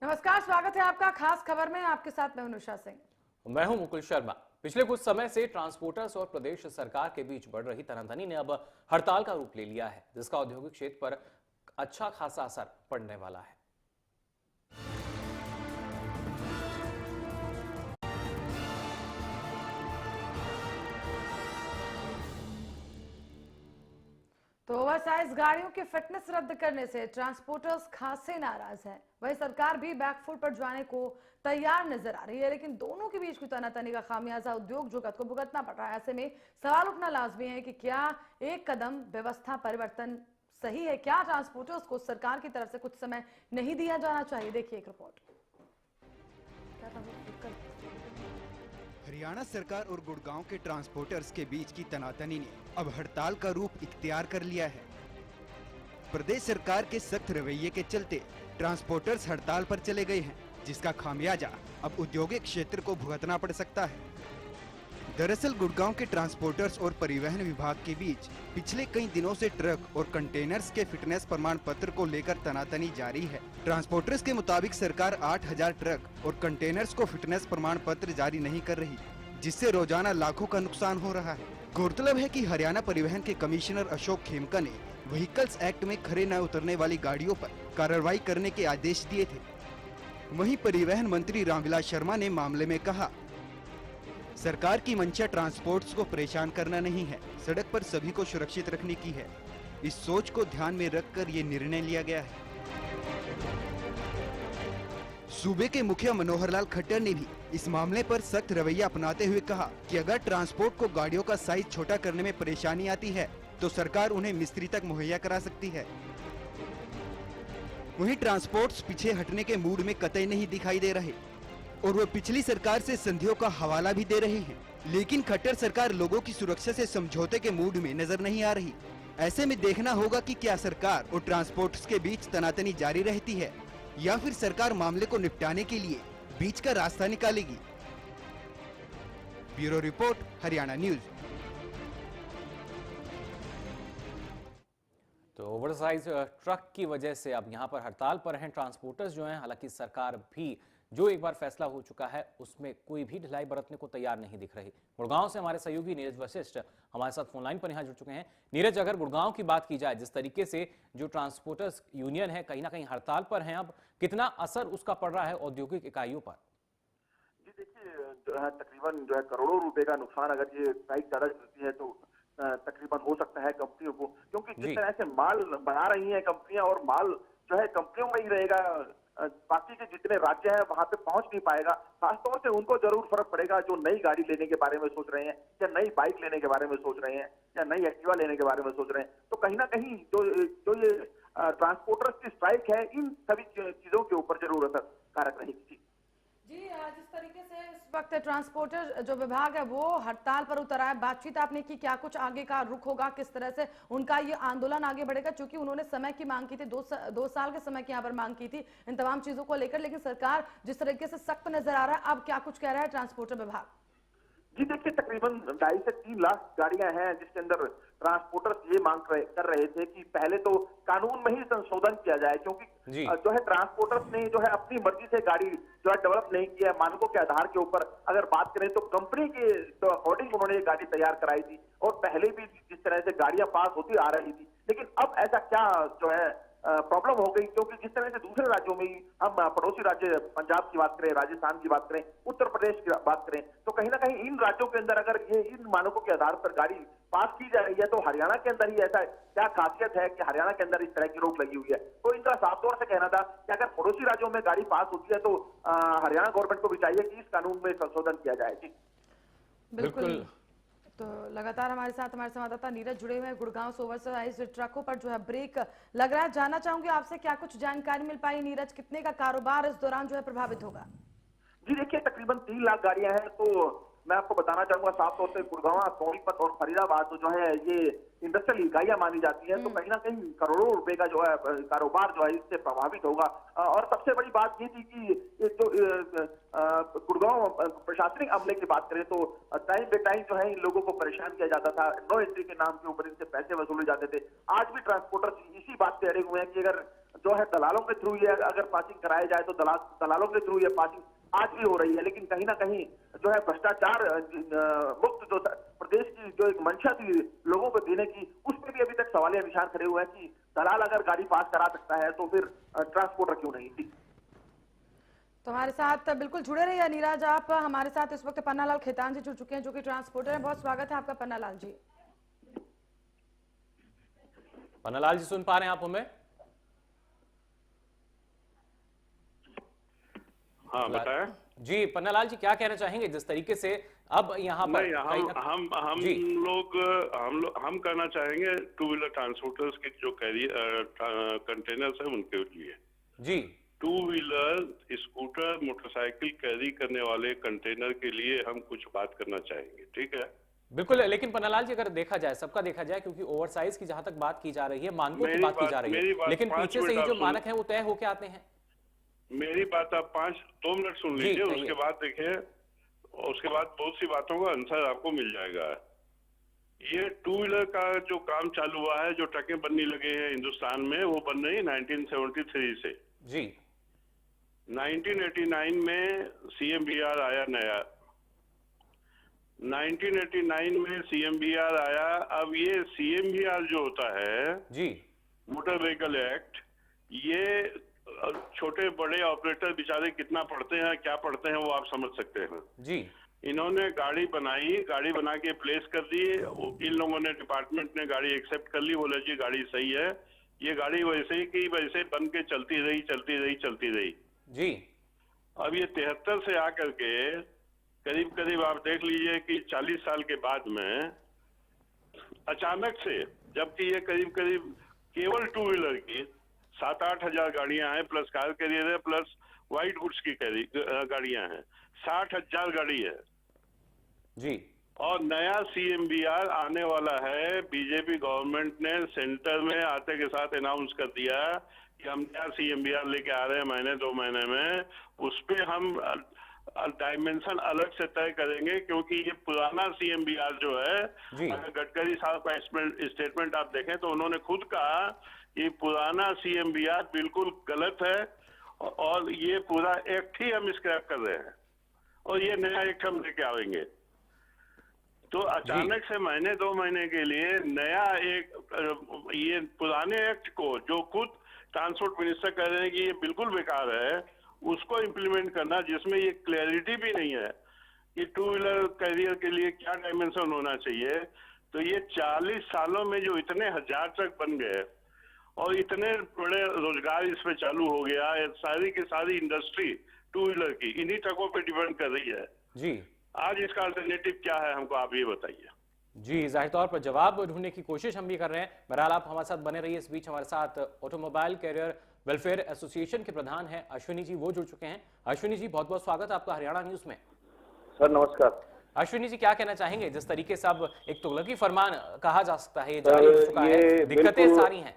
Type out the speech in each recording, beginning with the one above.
नमस्कार, स्वागत है आपका खास खबर में। आपके साथ मैं अनुषा सिंह। मैं हूं मुकुल शर्मा। पिछले कुछ समय से ट्रांसपोर्टर्स और प्रदेश सरकार के बीच बढ़ रही तनातनी ने अब हड़ताल का रूप ले लिया है, जिसका औद्योगिक क्षेत्र पर अच्छा खासा असर पड़ने वाला है। तो ओवरसाइज गाड़ियों की फिटनेस रद्द करने से ट्रांसपोर्टर्स खासे नाराज हैं। वहीं सरकार भी बैकफुट पर जाने को तैयार नजर आ रही है, लेकिन दोनों के बीच की तनातनी का खामियाजा उद्योग जगत को भुगतना पड़ रहा है। ऐसे में सवाल उठना लाजमी है कि क्या एक कदम व्यवस्था परिवर्तन सही है? क्या ट्रांसपोर्टर्स को सरकार की तरफ से कुछ समय नहीं दिया जाना चाहिए? देखिए एक रिपोर्ट। हरियाणा सरकार और गुड़गांव के ट्रांसपोर्टर्स के बीच की तनातनी ने अब हड़ताल का रूप इख्तियार कर लिया है। प्रदेश सरकार के सख्त रवैये के चलते ट्रांसपोर्टर्स हड़ताल पर चले गए हैं, जिसका खामियाजा अब औद्योगिक क्षेत्र को भुगतना पड़ सकता है। दरअसल गुड़गांव के ट्रांसपोर्टर्स और परिवहन विभाग के बीच पिछले कई दिनों से ट्रक और कंटेनर्स के फिटनेस प्रमाण पत्र को लेकर तनातनी जारी है। ट्रांसपोर्टर्स के मुताबिक सरकार 8000 ट्रक और कंटेनर्स को फिटनेस प्रमाण पत्र जारी नहीं कर रही, जिससे रोजाना लाखों का नुकसान हो रहा है। गौरतलब है कि हरियाणा परिवहन के कमिश्नर अशोक खेमका ने व्हीकल्स एक्ट में खरे न उतरने वाली गाड़ियों पर कार्रवाई करने के आदेश दिए थे। वहीं परिवहन मंत्री रामविलास शर्मा ने मामले में कहा, सरकार की मंशा ट्रांसपोर्ट्स को परेशान करना नहीं है, सड़क पर सभी को सुरक्षित रखने की है। इस सोच को ध्यान में रखकर ये निर्णय लिया गया है। सूबे के मुखिया मनोहर लाल खट्टर ने भी इस मामले पर सख्त रवैया अपनाते हुए कहा कि अगर ट्रांसपोर्ट को गाड़ियों का साइज छोटा करने में परेशानी आती है तो सरकार उन्हें मिस्त्री तक मुहैया करा सकती है। वहीं ट्रांसपोर्ट्स पीछे हटने के मूड में कतई नहीं दिखाई दे रहे और वो पिछली सरकार से संधियों का हवाला भी दे रहे हैं, लेकिन खट्टर सरकार लोगों की सुरक्षा से समझौते के मूड में नजर नहीं आ रही। ऐसे में देखना होगा कि क्या सरकार और ट्रांसपोर्टर्स के बीच तनातनी जारी रहती है या फिर सरकार मामले को निपटाने के लिए बीच का रास्ता निकालेगी। Bureau report, Haryana news. तो ओवरसाइज ट्रक की वजह से अब यहां पर हड़ताल पर हैं ट्रांसपोर्टर्स जो हैं। हालांकि सरकार भी जो एक बार फैसला हो चुका है उसमें कोई भी ढिलाई बरतने को तैयार नहीं दिख रही। गुड़गांव से हमारे सहयोगी नीरज वशिष्ठ हमारे साथ फोनलाइन पर यहां जुड़ चुके हैं। नीरज, अगर गुड़गांव की बात की जाए, जिस तरीके से जो ट्रांसपोर्टर्स यूनियन है कहीं ना कहीं हड़ताल पर हैं, अब कितना असर उसका पड़ रहा है औद्योगिक इकाइयों पर? जी देखिए, जो है तकरीबन करोड़ों रुपए का नुकसान अगर ये स्ट्राइक ज्यादा चलती है तो तकरीबन हो सकता है कंपनियों को, क्योंकि जिस तरह से माल बना रही हैं कंपनियां और माल जो है कंपनियों में ही रहेगा, बाकी के जितने राज्य हैं वहां पे पहुंच नहीं पाएगा। खासतौर से उनको जरूर फर्क पड़ेगा जो नई गाड़ी लेने के बारे में सोच रहे हैं या नई बाइक लेने के बारे में सोच रहे हैं या नई एक्टिवा लेने के बारे में सोच रहे हैं। तो कहीं ना कहीं जो ये ट्रांसपोर्टर्स की स्ट्राइक है, इन सभी चीजों के ऊपर जरूर असर कारक रहेगी। जी, जिस तरीके से इस वक्त ट्रांसपोर्टर जो विभाग है वो हड़ताल पर उतरा है, बातचीत आपने की, क्या कुछ आगे का रुख होगा, किस तरह से उनका ये आंदोलन आगे बढ़ेगा? क्योंकि उन्होंने समय की मांग की थी, दो साल के समय की यहाँ पर मांग की थी इन तमाम चीजों को लेकर, लेकिन सरकार जिस तरीके से सख्त नजर आ रहा है, अब क्या कुछ कह रहा है ट्रांसपोर्टर विभाग? जी देखिए, तकरीबन 2.5 से 3 लाख गाड़ियां हैं जिसके अंदर ट्रांसपोर्टर्स ये मांग कर रहे थे कि पहले तो कानून में ही संशोधन किया जाए, क्योंकि जो है ट्रांसपोर्टर्स ने जो है अपनी मर्जी से गाड़ी जो है डेवलप नहीं किया है। मानकों के आधार के ऊपर अगर बात करें तो कंपनी के तो अकॉर्डिंग उन्होंने ये गाड़ी तैयार कराई थी और पहले भी जिस तरह से गाड़ियां पास होती आ रही थी। लेकिन अब ऐसा क्या जो है प्रॉब्लम हो गई, क्योंकि जिस तरह से दूसरे राज्यों में हम पड़ोसी राज्य पंजाब की बात करें, राजस्थान की बात करें, उत्तर प्रदेश की बात करें, तो कहीं ना कहीं इन राज्यों के अंदर अगर ये इन मानकों के आधार पर गाड़ी पास की जा रही है तो हरियाणा के अंदर ही ऐसा क्या खासियत है कि हरियाणा के अंदर इस तरह की रोक लगी हुई है? तो इनका साफ तौर से कहना था कि अगर पड़ोसी राज्यों में गाड़ी पास होती है तो हरियाणा गवर्नमेंट को भी चाहिए कि इस कानून में संशोधन किया जाए। जी बिल्कुल। तो लगातार हमारे संवाददाता नीरज जुड़े हुए हैं गुड़गांव से। ओवरसाइज ट्रकों पर जो है ब्रेक लग रहा है, जानना चाहूंगी आपसे क्या कुछ जानकारी मिल पाई नीरज, कितने का कारोबार इस दौरान जो है प्रभावित होगा? जी देखिए, तकरीबन 3 लाख गाड़ियां हैं। तो मैं आपको बताना चाहूंगा साफ तौर से गुड़गांव, सोनीपत और फरीदाबाद जो है ये इंडस्ट्रियल इकाइयां मानी जाती है, तो कहीं ना कहीं करोड़ों रुपए का जो है कारोबार जो है इससे प्रभावित होगा। और सबसे बड़ी बात ये थी कि जो गुड़गांव प्रशासनिक अमले की बात करें तो टाइम बे टाइम जो है इन लोगों को परेशान किया जाता था, नो एंट्री के नाम के ऊपर इनसे पैसे वसूले जाते थे। आज भी ट्रांसपोर्टर इसी बात पे अड़े हुए हैं कि अगर जो है दलालों के थ्रू ये अगर पासिंग कराया जाए तो दलालों के थ्रू ये पासिंग आज भी हो रही है, लेकिन कहीं ना कहीं जो है भ्रष्टाचार मुक्त जो प्रदेश की जो एक मंशा थी लोगों को देने की, उस पर भी अभी तक सवालिया निशान खड़े हुए हैं कि दलाल अगर गाड़ी पास करा सकता है तो फिर ट्रांसपोर्टर क्यों नहीं। तो हमारे साथ बिल्कुल जुड़े रहिए नीरज, आप हमारे साथ इस वक्त पन्नालाल खेतान जी जुड़ चुके हैं जो कि ट्रांसपोर्टर हैं। बहुत स्वागत है आपका पन्नालाल जी। पन्नालाल जी सुन पा रहे हैं आप हमें? हाँ बताएं। जी पन्नालाल जी क्या कहना चाहेंगे जिस तरीके से अब यहाँ पर हम करना चाहेंगे टू व्हीलर ट्रांसपोर्टर्स के जो कंटेनर्स है उनके लिए जी, two wheeler scooter motorcycle carry करने वाले कंटेनर के लिए हम कुछ बात करना चाहेंगे, ठीक है? बिल्कुल। लेकिन पन्नालाल जी अगर देखा जाए, सबका देखा जाए, क्योंकि ओवरसाइज की जहां तक बात की जा रही है, मानकों की बात की जा रही है, लेकिन पीछे से ही जो मानक है वो तय होके आते हैं। मेरी बात आप 2 मिनट सुन लीजिए, उसके बाद देखिए, उसके बाद बहुत सी बातों का आंसर आपको मिल जाएगा। ये टू व्हीलर का जो काम चालू हुआ है, जो ट्रकें बनने लगे हैं हिंदुस्तान में, वो बन रही 1973 से जी। 1989 में CMVR आया नया, 1989 में CMVR आया। अब ये CMVR जो होता है जी, मोटर व्हीकल एक्ट, ये छोटे बड़े ऑपरेटर बेचारे कितना पढ़ते हैं, क्या पढ़ते हैं, वो आप समझ सकते हैं जी। इन्होंने गाड़ी बनाई, गाड़ी बना के प्लेस कर दी, इन लोगों ने डिपार्टमेंट ने गाड़ी एक्सेप्ट कर ली, बोले जी गाड़ी सही है। ये गाड़ी वैसे ही की वैसे बन के चलती रही जी। अब ये 73 से आकर के करीब आप देख लीजिए कि 40 साल के बाद में अचानक से, जबकि ये करीब केवल टू व्हीलर की 7-8 हजार गाड़ियां हैं, प्लस कार कैरियर है, प्लस व्हाइट गुड्स की गाड़ियां हैं, 60 हजार गाड़ी है जी। और नया CMVR आने वाला है। बीजेपी गवर्नमेंट ने सेंटर में आते के साथ अनाउंस कर दिया कि हम नया CMVR लेके आ रहे हैं महीने 2 महीने में। उस पे हम डायमेंशन अलग से तय करेंगे, क्योंकि ये पुराना CMVR जो है, अगर गडकरी साहब का स्टेटमेंट आप देखें तो उन्होंने खुद कहा ये पुराना CMVR बिल्कुल गलत है और ये पूरा एक्ट ही हम स्क्रैप कर रहे हैं और ये नया एक्ट हम लेके आएंगे। तो अचानक से महीने 2 महीने के लिए नया एक ये पुराने एक्ट को, जो खुद ट्रांसपोर्ट मिनिस्टर कह रहे हैं कि ये बिल्कुल बेकार है, उसको इम्प्लीमेंट करना, जिसमें ये क्लैरिटी भी नहीं है कि टू व्हीलर कैरियर के लिए क्या डायमेंशन होना चाहिए। तो ये 40 सालों में जो इतने हजार ट्रक बन गए और इतने बड़े रोजगार इसमें चालू हो गया है, सारी की सारी इंडस्ट्री टू व्हीलर की इन्हीं ट्रकों पे डिपेंड कर रही है जी। आज इसका अल्टरनेटिव क्या है, हमको आप ये बताइए। जी, जाहिर तौर पर जवाब ढूंढने की कोशिश हम भी कर रहे हैं। बहरहाल आप हमारे साथ बने रहिए। इस बीच हमारे साथ ऑटोमोबाइल कैरियर वेलफेयर एसोसिएशन के प्रधान हैं अश्विनी जी, वो जुड़ चुके हैं। अश्विनी जी बहुत बहुत स्वागत है आपका हरियाणा न्यूज में। सर नमस्कार। अश्विनी जी क्या कहना चाहेंगे जिस तरीके से अब एक तुगलकी फरमान कहा जा सकता है, ये जारी हो चुका है, दिक्कतें सारी हैं?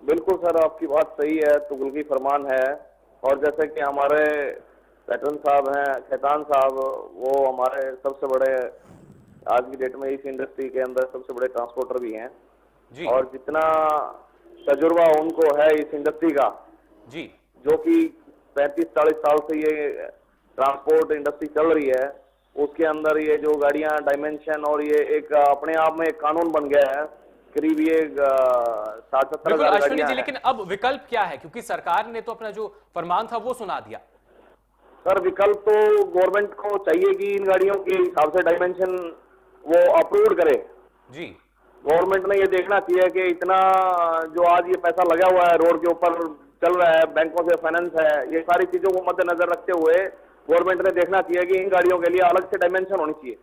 बिल्कुल सर, आपकी बात सही है, तुगलकी फरमान है। और जैसे कि हमारे पैटर्न साहब हैं, खेतान साहब, वो हमारे सबसे बड़े आज की डेट में इस इंडस्ट्री के अंदर सबसे बड़े ट्रांसपोर्टर भी हैं जी। और जितना तजुर्बा उनको है इस इंडस्ट्री का जी, जो कि 35-40 साल से ये ट्रांसपोर्ट इंडस्ट्री चल रही है, उसके अंदर ये जो गाड़ियां डायमेंशन और ये एक अपने आप में एक कानून बन गया है, करीब ये 60-70 हजार गाड़ियां हैं। लेकिन अब विकल्प क्या है, क्योंकि सरकार ने तो अपना जो फरमान था वो सुना दिया। सर विकल्प तो गवर्नमेंट को चाहिए कि इन गाड़ियों के हिसाब से डायमेंशन वो अप्रूव करे जी। गवर्नमेंट ने ये देखना चाहिए कि इतना जो आज ये पैसा लगा हुआ है रोड के ऊपर चल रहा है, बैंकों से फाइनेंस है, ये सारी चीजों को मद्देनजर रखते हुए गवर्नमेंट ने देखना चाहिए कि इन गाड़ियों के लिए अलग से डायमेंशन होनी चाहिए।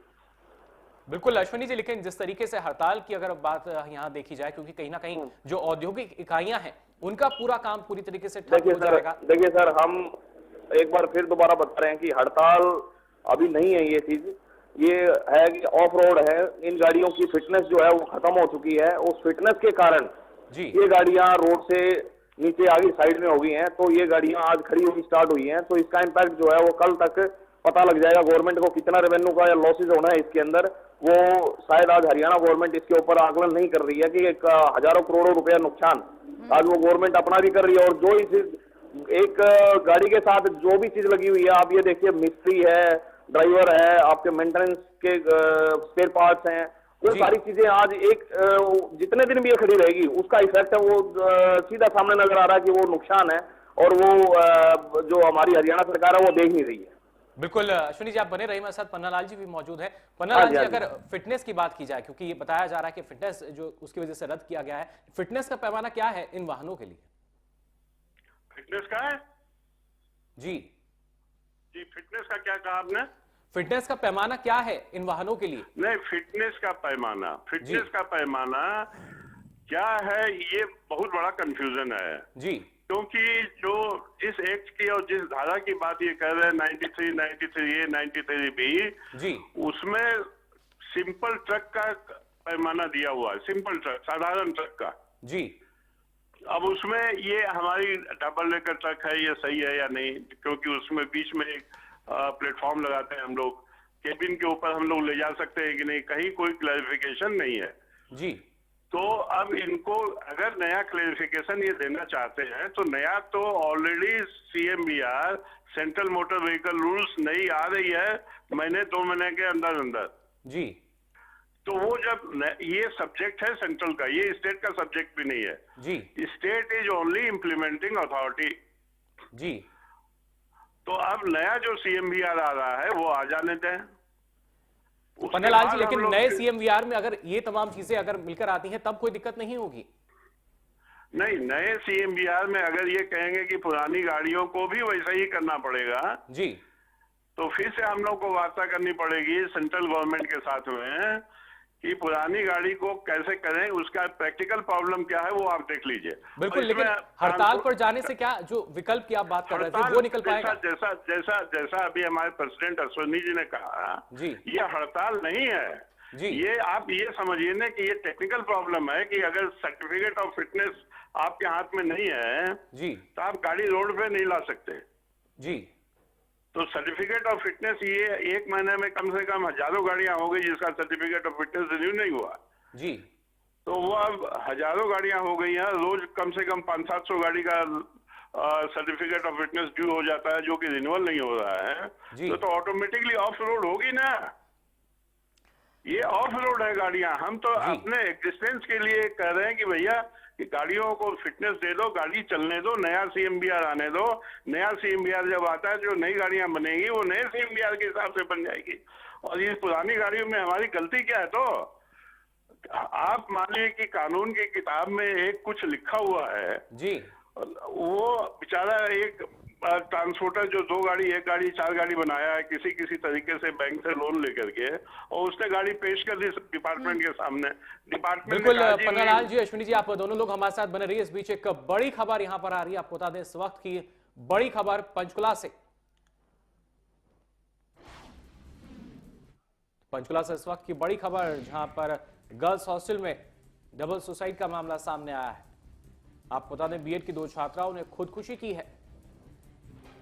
बिल्कुल अश्विनी जी, लेकिन जिस तरीके से हड़ताल की अगर बात यहाँ देखी जाए, क्योंकि कहीं ना कहीं जो औद्योगिक इकाइयां हैं उनका पूरा काम पूरी तरीके से ठप हो जाएगा। देखिए सर, हम एक बार फिर दोबारा बता रहे हैं कि हड़ताल अभी नहीं है, ये चीज ये है कि ऑफ रोड है, इन गाड़ियों की फिटनेस जो है वो खत्म हो चुकी है। उस फिटनेस के कारण जी ये गाड़ियां रोड से नीचे आगे साइड में हो गई हैं, तो ये गाड़ियां आज खड़ी होगी स्टार्ट हुई हैं, तो इसका इम्पैक्ट जो है वो कल तक पता लग जाएगा गवर्नमेंट को कितना रेवेन्यू का या लॉसेज होना है इसके अंदर। वो शायद आज हरियाणा गवर्नमेंट इसके ऊपर आकलन नहीं कर रही है कि एक हजारों करोड़ों रुपया नुकसान आज वो गवर्नमेंट अपना भी कर रही है। और जो इस एक गाड़ी के साथ जो भी चीज लगी हुई है, आप ये देखिए, मिस्त्री है, ड्राइवर है, आपके मेंटेनेंस के स्पेयर पार्ट्स हैं, वो सारी चीजें आज एक जितने दिन भी ये खड़ी रहेगी उसका इफेक्ट है वो सीधा सामने नजर आ रहा है कि वो नुकसान है, और वो जो हमारी हरियाणा सरकार है वो देख नहीं रही है। बिल्कुल अश्विनी जी, आप बने रहिए, मेरे साथ पन्नालाल जी भी मौजूद है। पन्नालाल जी, अगर फिटनेस की बात की जाए, क्योंकि ये बताया जा रहा है कि फिटनेस जो उसकी वजह से रद्द किया गया है, फिटनेस का पैमाना क्या है इन वाहनों के लिए? फिटनेस का है जी फिटनेस का क्या कहा आपने? फिटनेस का पैमाना क्या है इन वाहनों के लिए? नहीं, फिटनेस का पैमाना क्या है, ये बहुत बड़ा कंफ्यूजन है जी। क्योंकि जो इस एक्ट की और जिस धारा की बात ये कर रहे हैं 93A 93B जी, उसमें सिंपल ट्रक का पैमाना दिया हुआ है, सिंपल ट्रक, साधारण ट्रक का जी। अब उसमें ये हमारी डबल डेकर ट्रक है, ये सही है या नहीं, क्योंकि उसमें बीच में एक प्लेटफॉर्म लगाते हैं हम लोग, केबिन के ऊपर हम लोग ले जा सकते हैं कि नहीं, कहीं कोई क्लैरिफिकेशन नहीं है जी। तो अब इनको अगर नया क्लैरिफिकेशन ये देना चाहते हैं तो नया तो already CMVR central motor vehicle rules नई आ रही है महीने 2 महीने के अंदर अंदर जी। तो वो जब ये सब्जेक्ट है सेंट्रल का, ये स्टेट का सब्जेक्ट भी नहीं है जी। State is only implementing authority जी। तो अब नया जो CMVR आ रहा है वो आ जाने दें। पन्नालाल जी, लेकिन नए CMVR में अगर ये तमाम चीजें अगर मिलकर आती हैं तब कोई दिक्कत नहीं होगी? नहीं, नए CMVR में अगर ये कहेंगे कि पुरानी गाड़ियों को भी वैसा ही करना पड़ेगा जी, तो फिर से हम लोग को वार्ता करनी पड़ेगी सेंट्रल गवर्नमेंट के साथ में कि पुरानी गाड़ी को कैसे करें, उसका प्रैक्टिकल प्रॉब्लम क्या है वो आप देख लीजिए। बिल्कुल। लेकिन हड़ताल पर जाने से क्या जो विकल्प की आप बात कर रहे थे वो निकल पाएगा? जैसा अभी हमारे प्रेसिडेंट अश्विनी जी ने कहा जी, ये हड़ताल नहीं है जी। ये आप ये समझिए ना कि ये टेक्निकल प्रॉब्लम है कि अगर सर्टिफिकेट ऑफ फिटनेस आपके हाथ में नहीं है जी, तो आप गाड़ी रोड पे नहीं ला सकते जी। तो सर्टिफिकेट ऑफ फिटनेस ये 1 महीने में कम से कम हजारों गाड़ियां हो गई जिसका सर्टिफिकेट ऑफ फिटनेस रिन्यू नहीं हुआ जी। तो वो अब हजारों गाड़ियां हो गई हैं, रोज कम से कम 500-700 गाड़ी का सर्टिफिकेट ऑफ फिटनेस ड्यू हो जाता है जो कि रिन्यूअल नहीं हो रहा है तो ऑटोमेटिकली ऑफ रोड होगी ना। ये ऑफ रोड है गाड़ियां, हम तो अपने एग्जिस्टेंस के लिए कह रहे हैं कि भैया कि गाड़ियों को फिटनेस दे दो, गाड़ी चलने दो, नया CMVR आने दो। नया CMVR जब आता है जो नई गाड़ियां बनेगी वो नए CMVR के हिसाब से बन जाएगी। और ये पुरानी गाड़ियों में हमारी गलती क्या है? तो आप मानिए कि कानून की किताब में एक कुछ लिखा हुआ है जी, वो बेचारा एक ट्रांसपोर्टर जो 2 गाड़ी 1 गाड़ी 4 गाड़ी बनाया है किसी तरीके से बैंक से लोन लेकर के और उसने गाड़ी पेश कर दी डिपार्टमेंट के सामने। डिपार्टमेंट बिल्कुल। पन्नालाल जी, अश्विनी जी, आप दोनों लोग हमारे साथ बने रहिए। इस बीच एक बड़ी खबर यहां पर आ रही है, आपको बता दें इस वक्त की बड़ी खबर पंचकुला से। पंचकुला से इस वक्त की बड़ी खबर, जहां पर गर्ल्स हॉस्टल में डबल सुसाइड का मामला सामने आया है। आपको बता दें बीएड की 2 छात्राओं ने खुदकुशी की है।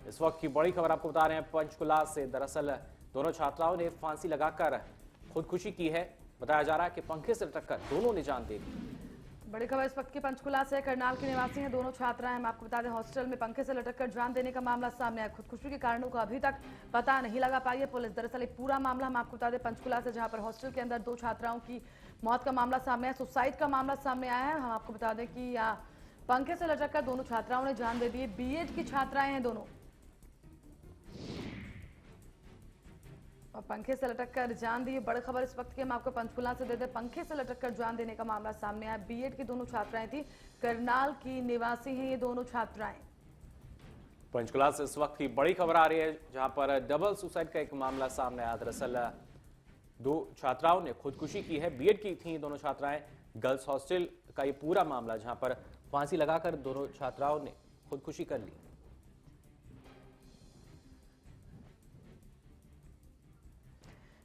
इस वक्त की बड़ी खबर आपको बता रहे हैं पंचकुला से। दरअसल दोनों छात्राओं ने फांसी लगाकर खुदकुशी की है। बताया जा रहा है कि पंखे से लटककर दोनों ने जान दे दी। बड़ी खबर इस वक्त की पंचकुला से। करनाल की निवासी हैं दोनों छात्राएं। हम आपको बता दें हॉस्टल में पंखे से लटककर जान देने का मामला सामने आया। खुदकुशी के कारणों को अभी तक पता नहीं लगा पाई है पुलिस। दरअसल एक पूरा मामला हम आपको बता दें पंचकुला से, जहां पर हॉस्टल के अंदर 2 छात्राओं की मौत का मामला सामने आया, सुसाइड का मामला सामने आया है। हम आपको बता दें कि पंखे से लटककर दोनों छात्राओं ने जान दे दी। बीएड की छात्राएं हैं दोनों, और पंखे से लटककर जान दी। बड़ी खबर इस वक्त की हम आपको पंचकुला से देते। पंखे से लटककर जान देने का मामला सामने आया। बीएड की दोनों छात्राएं थी, करनाल की निवासी हैं ये दोनों छात्राएं। पंचकुला से इस वक्त की बड़ी खबर आ रही है, जहां पर डबल सुसाइड का एक मामला सामने आया। दरअसल 2 छात्राओं ने खुदकुशी की है। बीएड की थी दोनों छात्राएं। गर्ल्स हॉस्टल का ये पूरा मामला, जहां पर फांसी लगाकर दोनों छात्राओं ने खुदकुशी कर ली।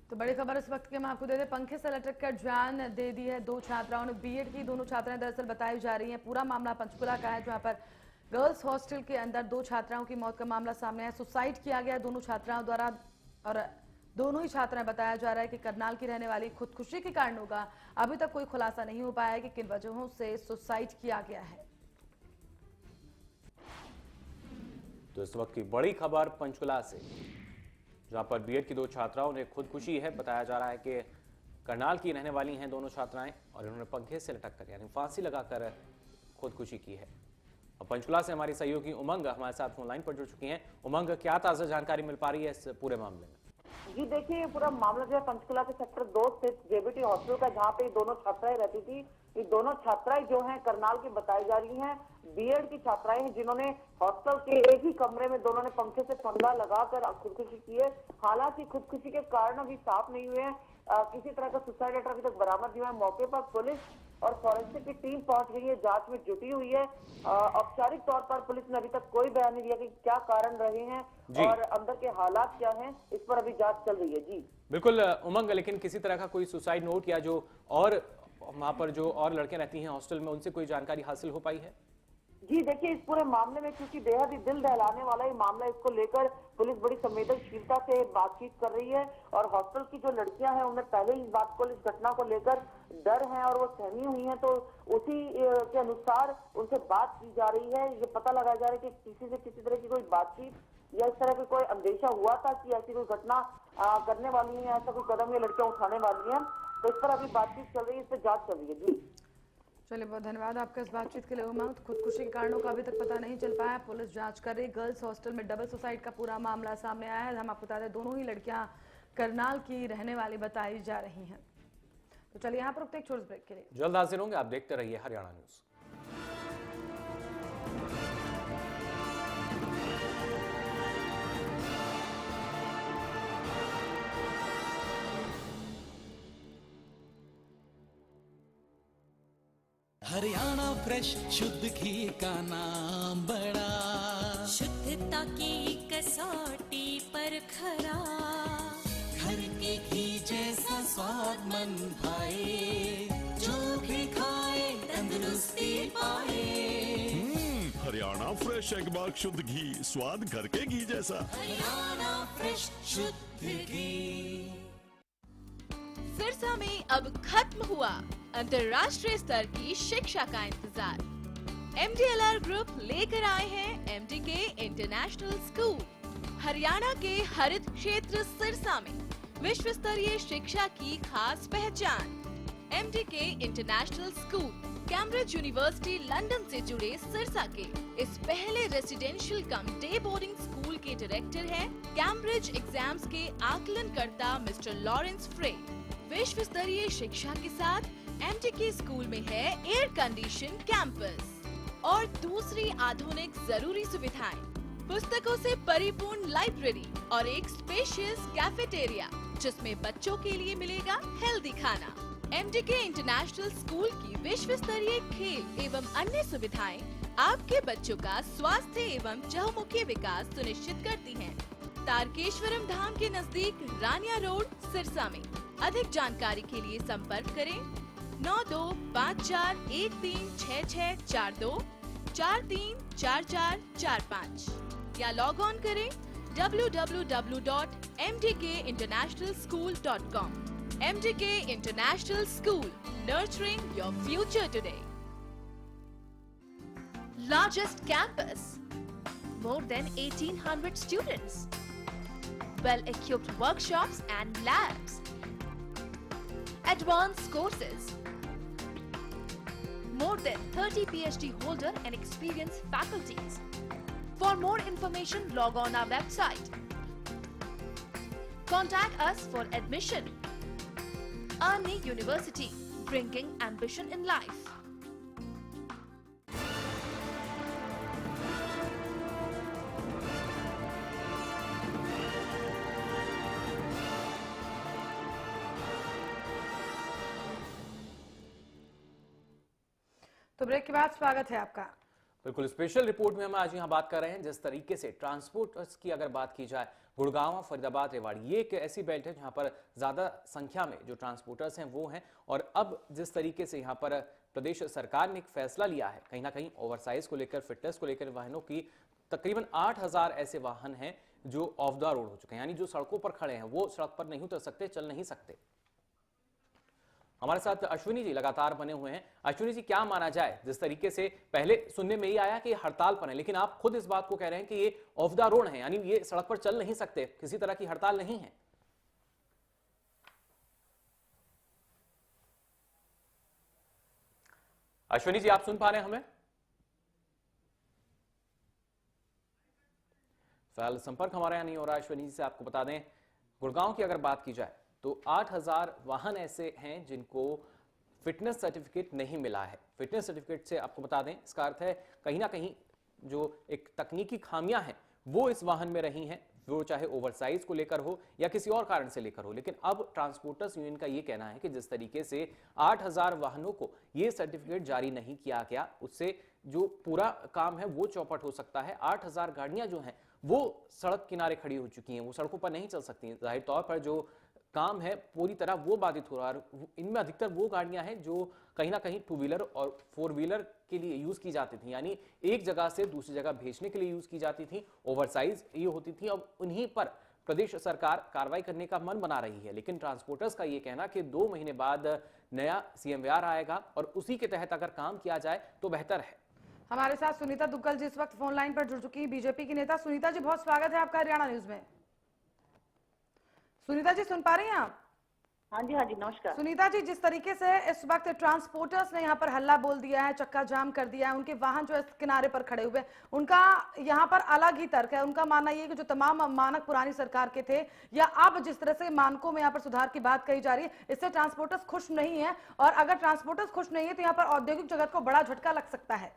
तो बड़ी खबर इस वक्त की हम आपको दे दें। पंखे से लटककर जान दे दी है 2 छात्राओं ने। बीएड की दोनों छात्राएं दरअसल बताई जा रही हैं। पूरा मामला पंचकुला का है, जहां पर गर्ल्स हॉस्टल के अंदर 2 छात्राओं की मौत का मामला सामने आया। सुसाइड किया गया दोनों छात्राओं द्वारा। और दोनों ही छात्राएं बताया जा रहा है कि करनाल की रहने वाली खुदकुशी के कारणों का अभी तक कोई खुलासा नहीं हो पाया है कि किन वजहों से सुसाइड किया गया है। तो इस वक्त की बड़ी खबर पंचकुला से, जहां पर बीएड की 2 छात्राओं ने खुदकुशी है। बताया जा रहा है कि करनाल की रहने वाली हैं दोनों छात्राएं और इन्होंने पंखे से लटक कर यानी फांसी लगाकर खुदकुशी की है। और पंचकुला से हमारी सहयोगी उमंग हमारे साथ फोन लाइन पर जुड़ चुकी हैं। उमंग, क्या ताजा जानकारी मिल पा रही है इस पूरे मामले में? जी देखिए, ये पूरा मामला जो है पंचकुला के सेक्टर 2 स्थित जेबीटी हॉस्टल का, जहाँ पे दोनों छात्राएं रहती थी। ये दोनों छात्राएं जो हैं करनाल की बताई जा रही हैं, बीएड की छात्राएं हैं, जिन्होंने हॉस्टल के एक ही कमरे में दोनों ने पंखे से फंदा लगाकर खुदकुशी की है। हालांकि खुदकुशी के कारण अभी साफ नहीं हुए हैं। किसी तरह का सुसाइड लेटर अभी तक बरामद नहीं हुआ है। मौके पर पुलिस और फॉरेंसिक की टीम पहुंच गई है, जांच में जुटी हुई है। औपचारिक तौर पर पुलिस ने अभी तक कोई बयान नहीं दिया कि क्या कारण रहे हैं और अंदर के हालात क्या हैं, इस पर अभी जांच चल रही है। जी बिल्कुल उमंग, लेकिन किसी तरह का कोई सुसाइड नोट या जो और वहां पर जो और लड़कियां रहती हैं हॉस्टल में, उनसे कोई जानकारी हासिल हो पाई है? जी देखिए, इस पूरे मामले में क्योंकि बेहद ही दिल दहलाने वाला ये मामला, इसको लेकर पुलिस बड़ी संवेदनशीलता से बातचीत कर रही है और हॉस्टल की जो लड़कियां हैं उनमें पहले ही इस बात को, इस घटना को लेकर डर है और वो सहमी हुई हैं। तो उसी के अनुसार उनसे बात की जा रही है। ये पता लगाया जा रहा है कि किसी से किसी तरह की कोई बातचीत या इस तरह का कोई अंदेशा हुआ था कि ऐसी कोई घटना करने वाली है, ऐसा कोई कदम ये लड़कियां उठाने वाली हैं। तो इस पर अभी बातचीत चल रही है, इस पर जांच चल रही है। जी चलिए, बहुत धन्यवाद आपका इस बातचीत के लिए उमंग। खुदकुशी के कारणों का अभी तक पता नहीं चल पाया, पुलिस जांच कर रही। गर्ल्स हॉस्टल में डबल सुसाइड का पूरा मामला सामने आया है। हम आपको बता दें, दोनों ही लड़कियां करनाल की रहने वाली बताई जा रही हैं। तो चलिए, यहाँ पर रुकते एक छोटे ब्रेक के लिए। जल्द हाजिर होंगे, आप देखते रहिए हरियाणा न्यूज। हरियाणा फ्रेश शुद्ध घी का नाम बड़ा, शुद्धता की कसौटी पर खरा, घर के घी जैसा स्वाद मन भाए, जो भी खाए तंदुरुस्ती पाए। हरियाणा फ्रेश एगबाग शुद्ध घी, स्वाद घर के घी जैसा। हरियाणा फ्रेश शुद्ध घी। सिरसा में अब खत्म हुआ अंतर्राष्ट्रीय स्तर की शिक्षा का इंतजार। MDLR ग्रुप लेकर आए हैं MDK इंटरनेशनल स्कूल। हरियाणा के हरित क्षेत्र सिरसा में विश्व स्तरीय शिक्षा की खास पहचान। MDK international school Cambridge university London से जुड़े सिरसा के इस पहले रेसिडेंशियल कम डे बोर्डिंग स्कूल के डायरेक्टर हैं कैम्ब्रिज एग्जाम्स के आकलनकर्ता मिस्टर लॉरेंस फ्रे। विश्व स्तरीय शिक्षा के साथ MDK स्कूल में है एयर कंडीशन कैंपस और दूसरी आधुनिक जरूरी सुविधाएं, पुस्तकों से परिपूर्ण लाइब्रेरी और एक स्पेशियस कैफेटेरिया जिसमें बच्चों के लिए मिलेगा हेल्दी खाना। MDK इंटरनेशनल स्कूल की विश्व स्तरीय खेल एवं अन्य सुविधाएं आपके बच्चों का स्वास्थ्य एवं चहुमुखी विकास सुनिश्चित करती हैं। तारकेश्वरम धाम के नजदीक रानिया रोड सिरसा में। अधिक जानकारी के लिए संपर्क करें 9254136642 434445 या लॉग ऑन करें www.mdkinternationalschool.com। MDK International School, nurturing your future today. Largest campus, more than 1800 students, well-equipped workshops and labs, advanced courses, more than 30 PhD holder and experienced faculties. For more information, log on our website. Contact us for admission. Army University, bringing ambition in life. तो break के बाद स्वागत है आपका। बिल्कुल, special report में हम आज यहाँ बात कर रहे हैं जिस तरीके से ट्रांसपोर्टर्स की अगर बात की जाए, गुड़गांव, फरीदाबाद, रेवाड़ी, ये एक ऐसी बेल्ट है जहाँ पर ज़्यादा संख्या में जो ट्रांसपोर्टर्स हैं वो हैं। और अब जिस तरीके से यहाँ पर प्रदेश सरकार ने एक फैसला लिया है, कहीं ना कहीं ओवरसाइज को लेकर, फिटनेस को लेकर वाहनों की तकरीबन 8000 ऐसे वाहन हैं जो ऑफ द रोड हो चुके हैं, यानी जो सड़कों पर खड़े हैं वो सड़क पर नहीं उतर सकते, चल नहीं सकते। हमारे साथ अश्विनी जी लगातार बने हुए हैं। अश्विनी जी, क्या माना जाए, जिस तरीके से पहले सुनने में ही आया कि हड़ताल पर है, लेकिन आप खुद इस बात को कह रहे हैं कि ये ऑफ द रोड है, यानी ये सड़क पर चल नहीं सकते, किसी तरह की हड़ताल नहीं है। अश्विनी जी, आप सुन पा रहे हैं हमें? फिलहाल संपर्क हमारे यहां नहीं हो रहा अश्विनी जी से। आपको बता दें, गुड़गांव की अगर बात की जाए तो 8000 वाहन ऐसे हैं जिनको फिटनेस सर्टिफिकेट नहीं मिला है। फिटनेस सर्टिफिकेट से आपको बता दें, इसका अर्थ है कहीं ना कहीं जो एक तकनीकी खामियां हैं वो इस वाहन में रही हैं, वो चाहे ओवरसाइज को लेकर हो या किसी और कारण से लेकर हो। लेकिन अब ट्रांसपोर्टर्स यूनियन का ये कहना है कि जिस तरीके से 8000 वाहनों को ये सर्टिफिकेट जारी नहीं किया गया, उससे जो पूरा काम है वो चौपट हो सकता है। 8000 गाड़ियां जो हैं वो सड़क किनारे खड़ी हो चुकी हैं, वो सड़कों पर नहीं चल सकती। जाहिर तौर पर जो काम है पूरी तरह वो बाधित हो रहा है। इनमें अधिकतर वो गाड़ियां हैं जो कहीं ना कहीं 2 व्हीलर और 4 व्हीलर के लिए यूज की जाती थी, यानी एक जगह से दूसरी जगह भेजने के लिए यूज की जाती थी, ओवरसाइज ये होती थी। अब उन्हीं पर प्रदेश सरकार कार्रवाई करने का मन बना रही है, लेकिन ट्रांसपोर्टर्स का ये कहना कि 2 महीने बाद नया CMVR आएगा और उसी के तहत अगर काम किया जाए तो बेहतर है। हमारे साथ सुनीता दुग्गल जी इस वक्त फोन लाइन पर जुड़ चुकी है, बीजेपी की नेता। सुनीता जी, बहुत स्वागत है आपका हरियाणा न्यूज में। सुनीता जी, सुन पा रही हैं आप? हाँ जी, नमस्कार। सुनीता जी, जिस तरीके से इस वक्त ट्रांसपोर्टर्स ने यहाँ पर हल्ला बोल दिया है, चक्का जाम कर दिया है, उनके वाहन जो है किनारे पर खड़े हुए, उनका यहाँ पर अलग ही तर्क है। उनका मानना ये है कि जो तमाम मानक पुरानी सरकार के थे या अब जिस तरह से मानकों में यहाँ पर सुधार की बात कही जा रही है, इससे ट्रांसपोर्टर्स खुश नहीं है, और अगर ट्रांसपोर्टर्स खुश नहीं है तो यहाँ पर औद्योगिक जगत को बड़ा झटका लग सकता है।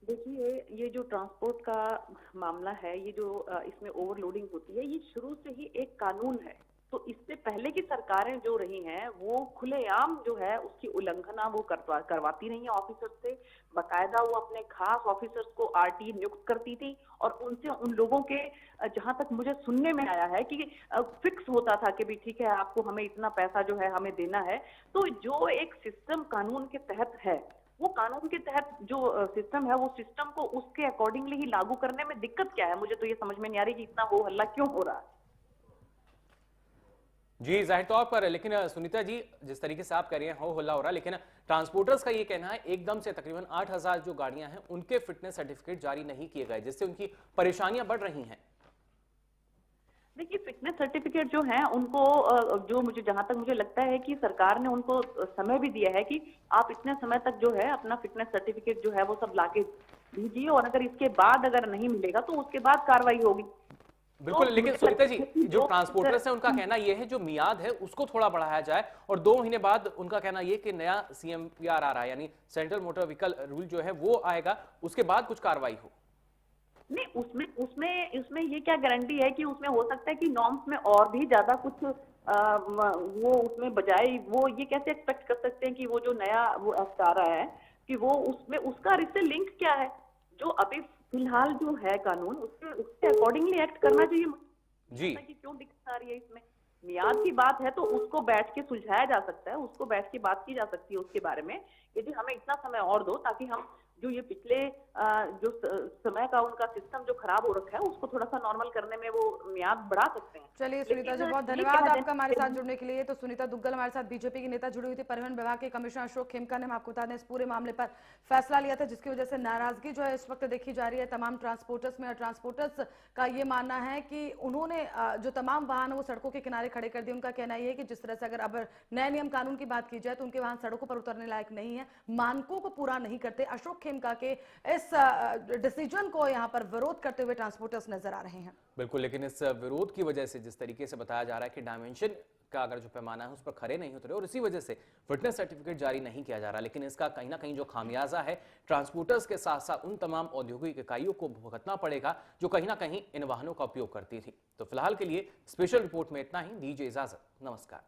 देखिए, ये जो ट्रांसपोर्ट का मामला है, ये जो इसमें ओवरलोडिंग होती है, ये शुरू से ही एक कानून है। तो इससे पहले की सरकारें जो रही हैं वो खुलेआम जो है उसकी उल्लंघना वो करवाती रही हैं ऑफिसर्स से। बकायदा वो अपने खास ऑफिसर्स को RT नियुक्त करती थी और उनसे उन लोगों के, जहां तक मुझे सुनने में आया है कि फिक्स होता था कि भी ठीक है, आपको हमें इतना पैसा जो है हमें देना है। तो जो एक सिस्टम कानून के तहत है, वो कानून के तहत जो सिस्टम है, वो सिस्टम को उसके अकॉर्डिंगली ही लागू करने में दिक्कत क्या है? मुझे तो ये समझ में नहीं आ रही कि इतना हो हल्ला क्यों हो रहा है। जी, जाहिर तौर पर। लेकिन सुनीता जी, जिस तरीके से आप कह रही हैं हो हल्ला हो रहा है, लेकिन ट्रांसपोर्टर्स का ये कहना है एकदम से तकरीबन 8000 जो गाड़ियां हैं उनके फिटनेस सर्टिफिकेट जारी नहीं किए गए, जिससे उनकी परेशानियां बढ़ रही हैं। देखिए, फिटनेस सर्टिफिकेट जो है उनको जो मुझे, जहां तक मुझे लगता है कि सरकार ने उनको समय भी दिया है कि आप इतने समय तक जो है अपना फिटनेस सर्टिफिकेट जो है वो सब लाके दीजिए, और अगर इसके बाद अगर नहीं मिलेगा तो उसके बाद कार्रवाई होगी। बिल्कुल, तो लेकिन सुनीता जी, जो ट्रांसपोर्टर्स है उनका कहना यह है जो मियाद है उसको थोड़ा बढ़ाया जाए, और 2 महीने बाद उनका कहना यह कि नया CMVR आ रहा है, यानी सेंट्रल मोटर व्हीकल रूल जो है वो आएगा, उसके बाद कुछ कार्रवाई हो। नहीं, उसमें ये क्या गारंटी है कि उसमें हो सकता है कि नॉर्म्स में और भी ज्यादा कुछ वो उसमें बजाय, वो ये कैसे एक्सपेक्ट कर सकते हैं कि वो जो नया वो एक्ट आ रहा है कि वो उसमें उसका इससे लिंक क्या है? जो अभी फिलहाल जो है कानून, उसके अकॉर्डिंगली एक्ट करना चाहिए जी। कि क्यों दिक्कत आ रही है इसमें? मियाद की बात है तो उसको बैठ के सुलझाया जा सकता है, उसको बैठ के बात की जा सकती है उसके बारे में, यदि हमें इतना समय और दो ताकि हम जो ये पिछले जो समय का उनका सिस्टम जो खराब हो रखा है उसको थोड़ा सा नॉर्मल करने में वो मियाद बढ़ा सकते हैं। चलिए सुनीता जी, बहुत धन्यवाद आपका हमारे साथ जुड़ने के लिए। तो सुनीता दुग्गल हमारे साथ बीजेपी की नेता जुड़ी हुई थी। परिवहन विभाग के कमिश्नर अशोक खेमका ने, हम आपको बता दें, इस पूरे मामले पर फैसला लिया था, जिसकी वजह से नाराजगी जो है इस वक्त देखी जा रही है तमाम ट्रांसपोर्टर्स में। और ट्रांसपोर्टर्स का ये मानना है कि उन्होंने जो तमाम वाहन है वो सड़कों के किनारे खड़े कर दिए। उनका कहना यह है कि जिस तरह से अगर अब नए नियम कानून की बात की जाए तो उनके वाहन सड़कों पर उतरने लायक नहीं है, मानकों को पूरा नहीं करते। अशोक खेमका के इस डिसीजन को यहां पर विरोध करते हुए ट्रांसपोर्टर्स नजर आ रहे हैं। बिल्कुल, लेकिन इस विरोध की वजह से जिस तरीके से बताया जा रहा है कि डायमेंशन का अगर जो पैमाना है उस पर खरे नहीं उतरे और इसी वजह से फिटनेस सर्टिफिकेट जारी नहीं किया जा रहा, लेकिन इसका कहीं ना कहीं जो खामियाजा है ट्रांसपोर्टर्स के साथ साथ उन तमाम औद्योगिक इकाइयों को भुगतना पड़ेगा जो कहीं ना कहीं इन वाहनों का उपयोग करती थी। तो फिलहाल के लिए स्पेशल रिपोर्ट में इतना ही। दीजिए इजाजत, नमस्कार।